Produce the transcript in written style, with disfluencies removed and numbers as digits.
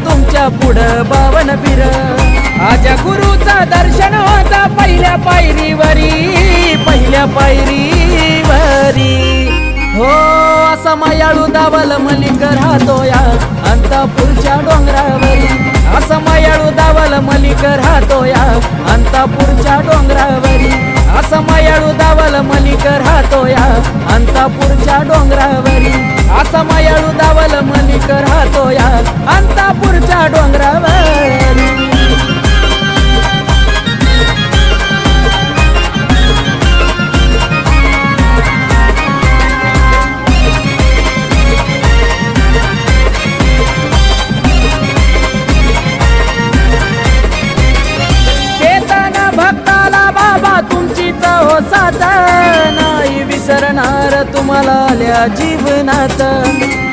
तुमच्या पुढं बावन फिर आजा गुरुचा दर्शन होता पहिल्या पायरीवरी हो असा मायाळू दावल मलिक राहतो या अंतापूरच्या डोंगरावरी असा मायाळू दावल मलिक राहतो या अंतापूरच्या डोंगरावरी असा मायाळू दावल मलिक राहतो या अंतापूरच्या डोंगरावरी असा मायाळू दावल मलिक राहतो या अंतापूरच्या डोंगरावरी भक्ताला बाबा तुमचीच हो साथ नाही विसरणार तुम्हाला आल्या जीवनात